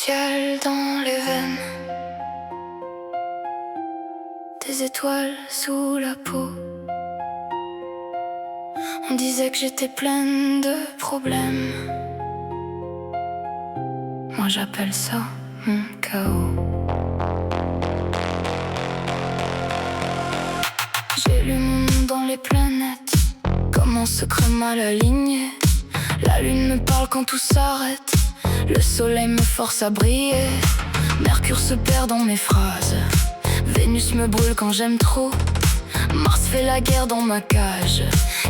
ciel dans les veines, des étoiles sous la peau. On disait que j'étais pleine de problèmes. Moi j'appelle ça mon chaos. J'ai lu mon nom dans les planètes, comme en secret mal aligné. La lune me parle quand tout s'arrête, le soleil me force à briller. Mercure se perd dans mes phrases, Vénus me brûle quand j'aime trop. Mars fait la guerre dans ma cage,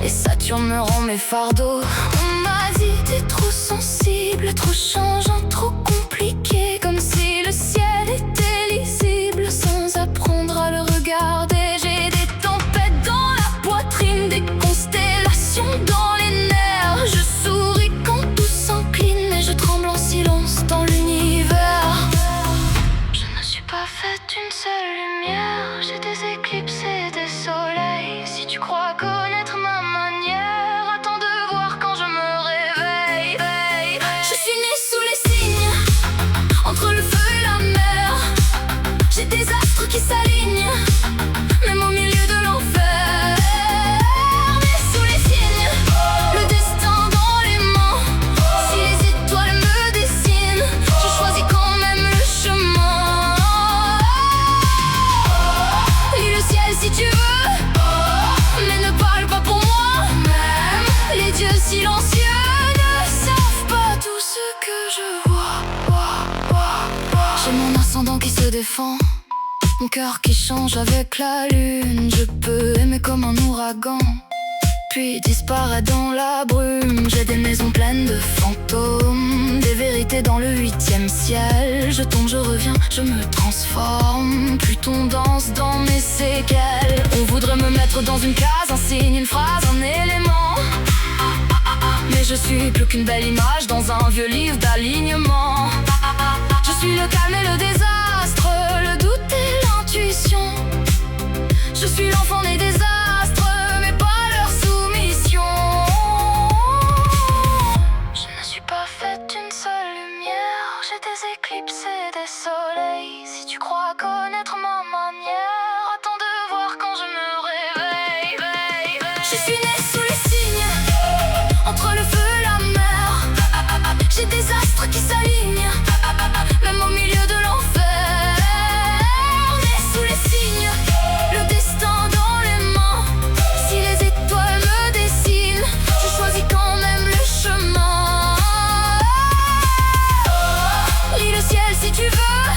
et Saturne me rend mes fardeaux. On m'a dit t'es trop sensible, trop changeant, trop compliqué, comme si le ciel était lisible sans apprendre à le regarder. J'ai des tempêtes dans la poitrine, des constellations dans les nerfs. Je souris quand tout s'incline, mais je tremble en silence dans l'univers. Je ne suis pas faite d'une seule lumière, j'ai des éclipses et des soleils. Si tu crois connaître ma manière, attends de voir quand je me réveille. Je suis née sous les signes, entre le feu et la mer. J'ai des astres qui s'alignent, même au milieu de l'enfer. Née sous les signes, le destin dans les mains. Si les étoiles me dessinent, je choisis quand même le chemin. Lis le ciel si tu veux, mais ne parle pas pour moi. Même les dieux silencieux ne savent pas tout ce que je vois. J'ai mon ascendant qui se défend, mon cœur qui change avec la lune. Je peux aimer comme un ouragan, puis disparaître dans la brume. J'ai des maisons pleines de fantômes, des vérités dans le 8e ciel. Je tombe, je reviens, je me transforme. Pluton danse dans mes séquelles. On voudrait me mettre dans une case, un signe, une phrase, un élément. Mais je suis plus qu'une belle image dans un vieux livre d'alignement. Je suis le calme et le désastre, le doute et l'intuition. Je suis l'enfant des désastres, mais pas leur soumission. Je ne suis pas faite d'une seule lumière, j'ai des éclipses et des soleils. Si tu crois connaître ma manière, attends de voir quand je me réveille. Je suis née sous les signes, entre le feu et la mer. J'ai des astres qui s'alignent, même au milieu de l'enfer. Née sous les signes, le destin dans les mains. Si les étoiles me dessinent, je choisis quand même le chemin. Lis le ciel si tu veux,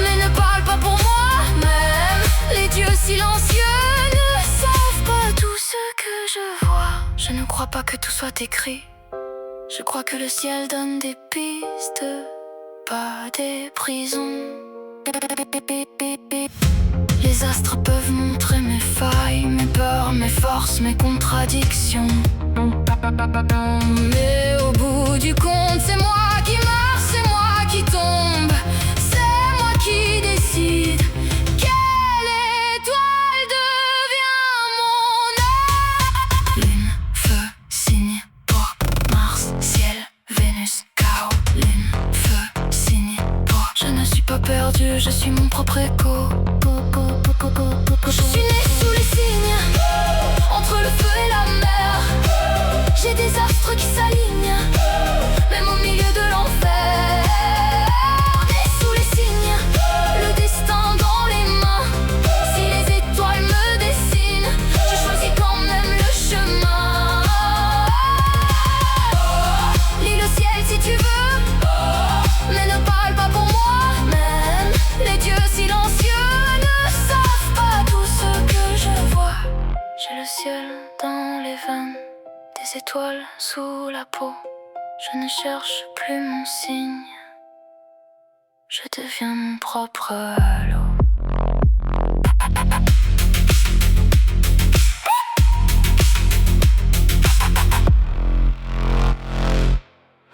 mais ne parle pas pour moi. Même les dieux silencieux ne savent pas tout ce que je vois. Je ne crois pas que tout soit écrit, je crois que le ciel donne des pistes, pas des prisons. Les astres peuvent montrer mes failles, mes peurs, mes forces, mes contradictions. Mais au bout du compte, c'est moi qui meurs, c'est moi qui tombe, c'est moi qui décide. Quelle étoile devient mon âme? Lune, feu, signe, peau, Mars, ciel, Vénus, chaos. Lune, feu, signe, peau. Je ne suis pas perdu, je suis mon propre écho. Je suis née sous les signes, entre le feu et la mer. J'ai des astres qui s'alignent, même au milieu de l'enfer. Née sous les signes, le destin dans les mains. Si les étoiles me dessinent, je choisis quand même le chemin. Lis le ciel si tu veux, mais ne parle pas pour moi. Même les dieux silencieux ne savent pas tout ce que je vois. J'ai le ciel dans les veines, des étoiles sous la peau. Je ne cherche plus mon signe, je deviens mon propre halo.